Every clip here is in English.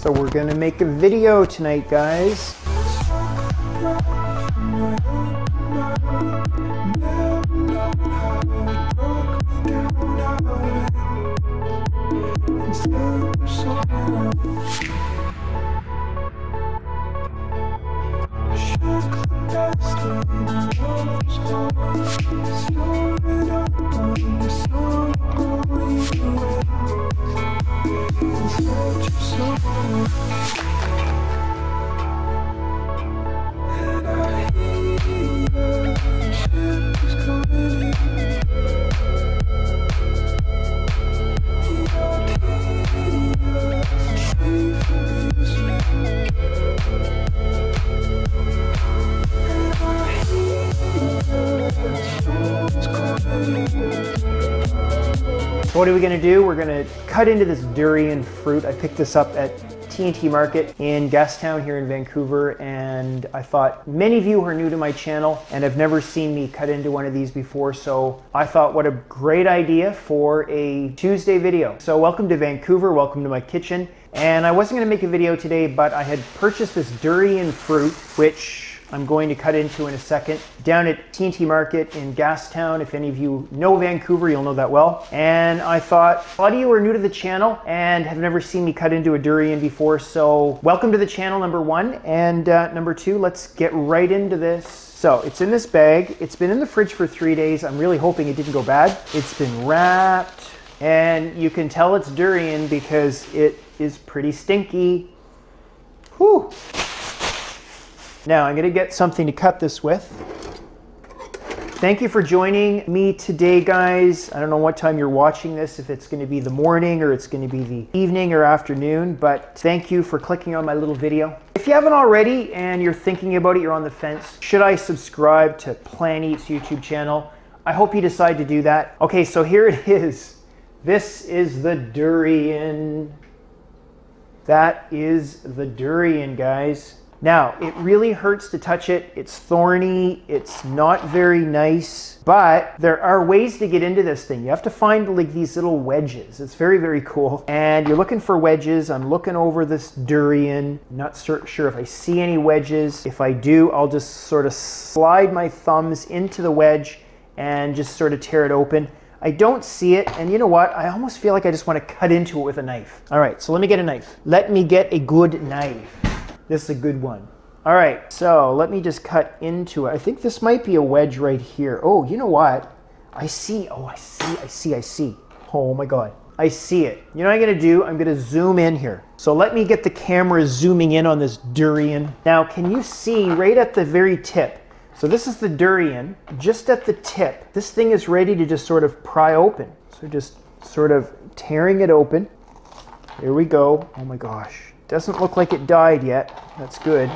So we're gonna make a video tonight, guys. So what are we going to do? We're going to cut into this durian fruit. I picked this up at T&T Market in Gastown here in Vancouver, and I thought many of you are new to my channel and have never seen me cut into one of these before, so I thought what a great idea for a Tuesday video. So welcome to Vancouver, welcome to my kitchen. And I wasn't going to make a video today, but I had purchased this durian fruit, which I'm going to cut into in a second, down at T&T Market in Gastown. If any of you know Vancouver, you'll know that well. And I thought, a lot of you are new to the channel and have never seen me cut into a durian before, so welcome to the channel, number one. And number two, let's get right into this. So it's in this bag. It's been in the fridge for 3 days. I'm really hoping it didn't go bad. It's been wrapped, and you can tell it's durian because it is pretty stinky. Whew. Now I'm going to get something to cut this with. Thank you for joining me today, guys. I don't know what time you're watching this, if it's going to be the morning or it's going to be the evening or afternoon, but thank you for clicking on my little video. If you haven't already and you're thinking about it, you're on the fence, should I subscribe to Plan Eat's YouTube channel? I hope you decide to do that. Okay, so here it is. This is the durian. That is the durian, guys. Now, it really hurts to touch it. It's thorny, it's not very nice, but there are ways to get into this thing. You have to find like these little wedges. It's very, very cool. And you're looking for wedges. I'm looking over this durian. Not sure if I see any wedges. If I do, I'll just sort of slide my thumbs into the wedge and just sort of tear it open. I don't see it, and you know what? I almost feel like I just want to cut into it with a knife. All right, so let me get a knife. Let me get a good knife. This is a good one. All right, so let me just cut into it. I think this might be a wedge right here. Oh, you know what? I see. Oh, I see. Oh my God. I see it. You know what I'm gonna do? I'm gonna zoom in here. So let me get the camera zooming in on this durian. Now, can you see right at the very tip? So this is the durian, just at the tip. This thing is ready to just sort of pry open. So just sort of tearing it open. Here we go. Oh my gosh. Doesn't look like it died yet. That's good.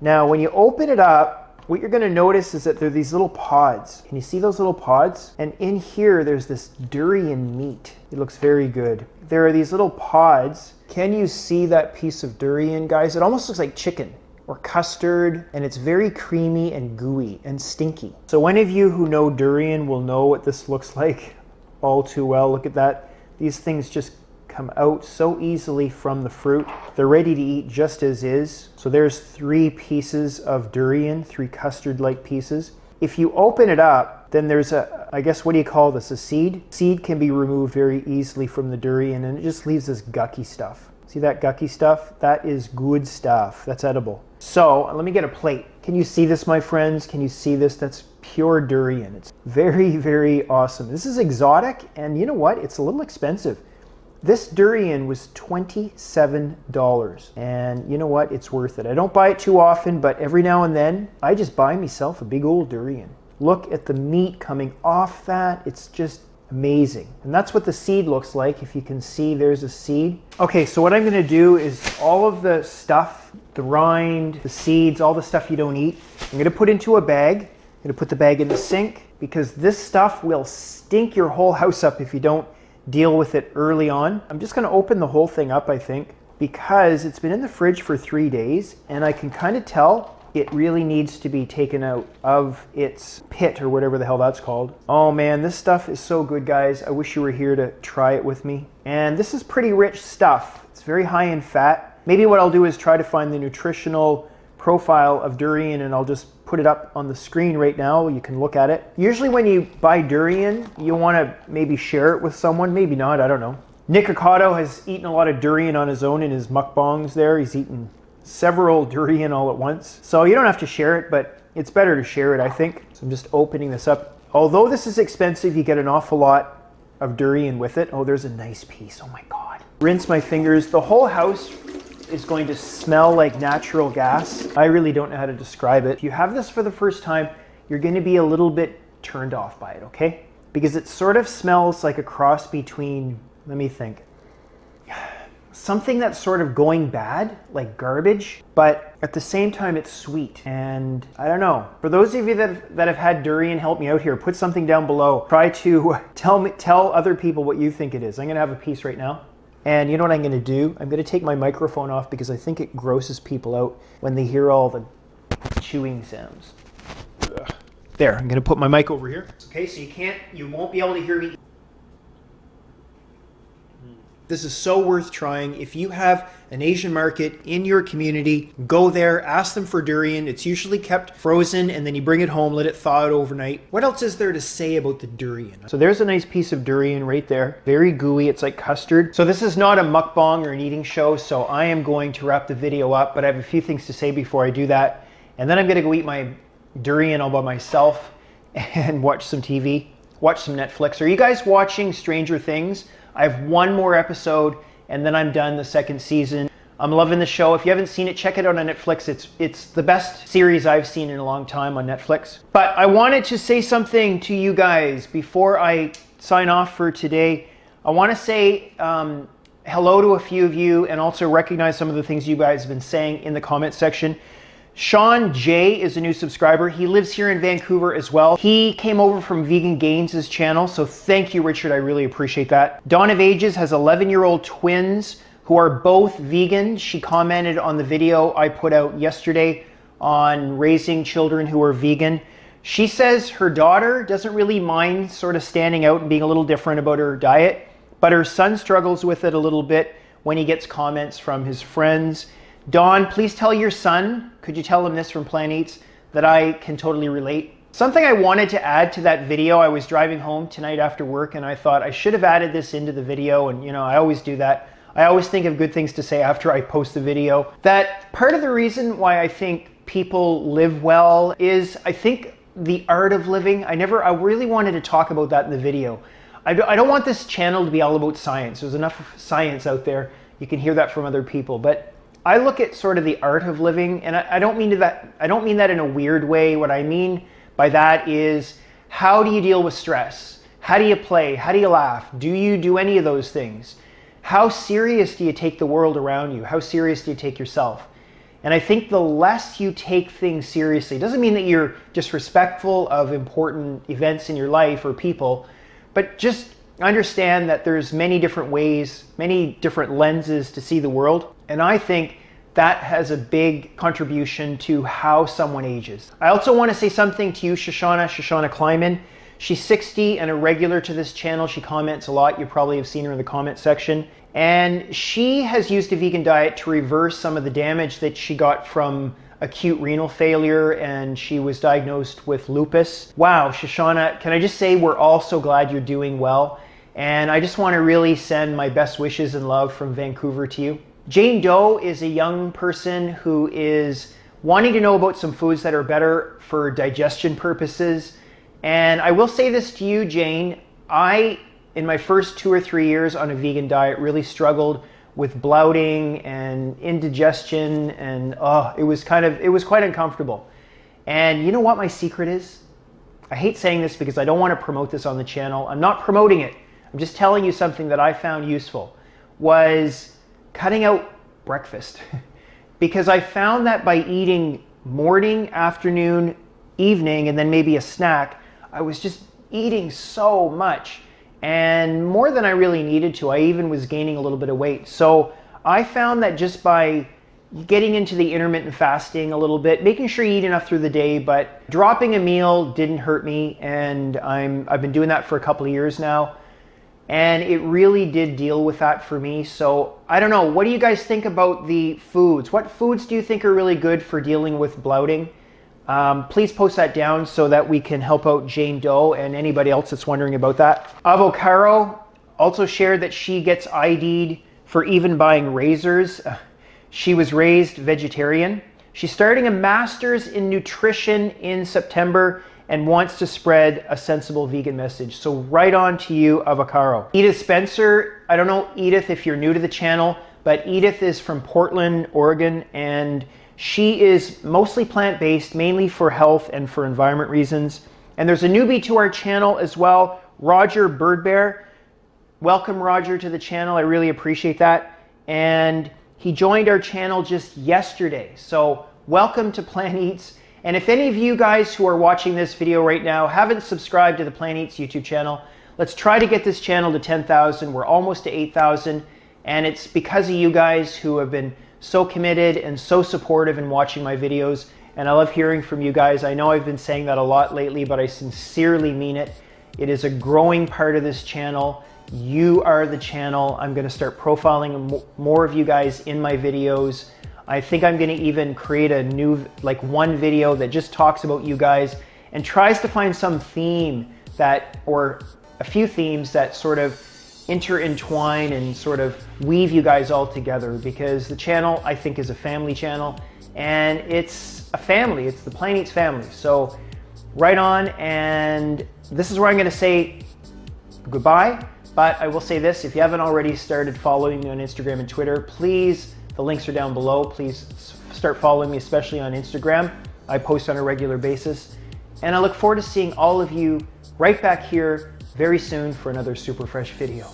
Now, when you open it up, what you're gonna notice is that there are these little pods. Can you see those little pods? And in here, there's this durian meat. It looks very good. There are these little pods. Can you see that piece of durian, guys? It almost looks like chicken or custard, and it's very creamy and gooey and stinky. So any of you who know durian will know what this looks like all too well. Look at that. These things just come out so easily from the fruit. They're ready to eat just as is. So there's 3 pieces of durian, 3 custard-like pieces. If you open it up, then there's a, I guess, what do you call this, a seed? Seed can be removed very easily from the durian, and it just leaves this gucky stuff. See that gucky stuff? That is good stuff. That's edible. So let me get a plate. Can you see this, my friends? Can you see this? That's pure durian. It's very, very awesome. This is exotic, and you know what? It's a little expensive. This durian was $27, and you know what? It's worth it. I don't buy it too often, but every now and then, I just buy myself a big old durian. Look at the meat coming off that. It's just amazing. And that's what the seed looks like. If you can see, there's a seed. Okay, so what I'm gonna do is all of the stuff, the rind, the seeds, all the stuff you don't eat, I'm gonna put into a bag. I'm gonna put the bag in the sink because this stuff will stink your whole house up if you don't deal with it early on. I'm just gonna open the whole thing up, I think, because it's been in the fridge for 3 days and I can kind of tell it really needs to be taken out of its pit or whatever the hell that's called. Oh man, this stuff is so good, guys. I wish you were here to try it with me. And this is pretty rich stuff. It's very high in fat. Maybe what I'll do is try to find the nutritional profile of durian, and I'll just put it up on the screen right now. You can look at it. Usually when you buy durian, you want to maybe share it with someone, maybe not, I don't know. Nick Ocado has eaten a lot of durian on his own in his mukbangs there. He's eaten several durian all at once. So you don't have to share it, but it's better to share it, I think. So I'm just opening this up. Although this is expensive, you get an awful lot of durian with it. Oh, there's a nice piece. Oh my God. Rinse my fingers. The whole house is going to smell like natural gas. I really don't know how to describe it. If you have this for the first time, you're going to be a little bit turned off by it, okay? Because it sort of smells like a cross between, let me think, something that's sort of going bad, like garbage, but at the same time it's sweet. And I don't know, for those of you that have had durian, help me out here. Put something down below. Try to tell other people what you think it is. I'm gonna have a piece right now. And you know what I'm gonna do? I'm gonna take my microphone off because I think it grosses people out when they hear all the chewing sounds. Ugh. There, I'm gonna put my mic over here. Okay, so you won't be able to hear me. This is so worth trying. If you have an Asian market in your community, go there, ask them for durian. It's usually kept frozen and then you bring it home, let it thaw out overnight. What else is there to say about the durian? So there's a nice piece of durian right there. Very gooey, it's like custard. So this is not a mukbang or an eating show, so I am going to wrap the video up, but I have a few things to say before I do that. And then I'm gonna go eat my durian all by myself and watch some TV, watch some Netflix. Are you guys watching Stranger Things? I have one more episode and then I'm done the second season. I'm loving the show. If you haven't seen it, check it out on Netflix. It's the best series I've seen in a long time on Netflix. But I wanted to say something to you guys before I sign off for today. I want to say hello to a few of you and also recognize some of the things you guys have been saying in the comment section. Sean J is a new subscriber. He lives here in Vancouver as well. He came over from Vegan Gains' channel, so thank you, Richard. I really appreciate that. Dawn of Ages has 11-year-old twins who are both vegan. She commented on the video I put out yesterday on raising children who are vegan. She says her daughter doesn't really mind sort of standing out and being a little different about her diet, but her son struggles with it a little bit when he gets comments from his friends. Dawn, please tell your son, could you tell him this from Plan Eats, that I can totally relate. Something I wanted to add to that video, I was driving home tonight after work and I thought I should have added this into the video, and you know, I always do that. I always think of good things to say after I post the video. That part of the reason why I think people live well is, I think, the art of living. I really wanted to talk about that in the video. I don't want this channel to be all about science. There's enough science out there. You can hear that from other people, but I look at sort of the art of living, and I don't mean that in a weird way. What I mean by that is, how do you deal with stress? How do you play? How do you laugh? Do you do any of those things? How serious do you take the world around you? How serious do you take yourself? And I think the less you take things seriously, doesn't mean that you're disrespectful of important events in your life or people, but just understand that there's many different ways, many different lenses to see the world. And I think that has a big contribution to how someone ages. I also want to say something to you, Shoshana Kleiman. She's 60 and a regular to this channel. She comments a lot. You probably have seen her in the comment section. And she has used a vegan diet to reverse some of the damage that she got from acute renal failure, and she was diagnosed with lupus. Wow, Shoshana, can I just say we're all so glad you're doing well. And I just want to really send my best wishes and love from Vancouver to you. Jane Doe is a young person who is wanting to know about some foods that are better for digestion purposes. And I will say this to you, Jane, in my first 2 or 3 years on a vegan diet, really struggled with bloating and indigestion, and it was quite uncomfortable. And you know what my secret is? I hate saying this because I don't want to promote this on the channel. I'm not promoting it. I'm just telling you something that I found useful, was cutting out breakfast. Because I found that by eating morning, afternoon, evening, and then maybe a snack, I was just eating so much, and more than I really needed to. I even was gaining a little bit of weight. So I found that just by getting into the intermittent fasting a little bit, making sure you eat enough through the day, but dropping a meal didn't hurt me, and I've been doing that for a couple of years now. and it really did deal with that for me. So I don't know, what do you guys think about the foods? What foods do you think are really good for dealing with bloating? Please post that down so that we can help out Jane Doe and anybody else that's wondering about that. Avocaro also shared that she gets ID'd for even buying razors. She was raised vegetarian. She's starting a master's in nutrition in September and wants to spread a sensible vegan message. So right on to you, Avocaro. Edith Spencer, I don't know, Edith, if you're new to the channel, but Edith is from Portland, Oregon, and she is mostly plant-based, mainly for health and for environment reasons. And there's a newbie to our channel as well, Roger Birdbear. Welcome, Roger, to the channel. I really appreciate that. And he joined our channel just yesterday. So welcome to Plant Eats. And if any of you guys who are watching this video right now haven't subscribed to the Plant Eats YouTube channel, let's try to get this channel to 10,000. We're almost to 8,000. And it's because of you guys who have been so committed and so supportive in watching my videos. And I love hearing from you guys. I know I've been saying that a lot lately, but I sincerely mean it. It is a growing part of this channel. You are the channel. I'm going to start profiling more of you guys in my videos. I think I'm going to even create a new, like one video that just talks about you guys and tries to find some theme that, or a few themes that sort of intertwine and sort of weave you guys all together, because the channel, I think, is a family channel, and it's a family. It's the Plant Eats family. So right on, and this is where I'm going to say goodbye. But I will say this, if you haven't already started following me on Instagram and Twitter, please, the links are down below. Please start following me, especially on Instagram. I post on a regular basis. And I look forward to seeing all of you right back here very soon for another super fresh video.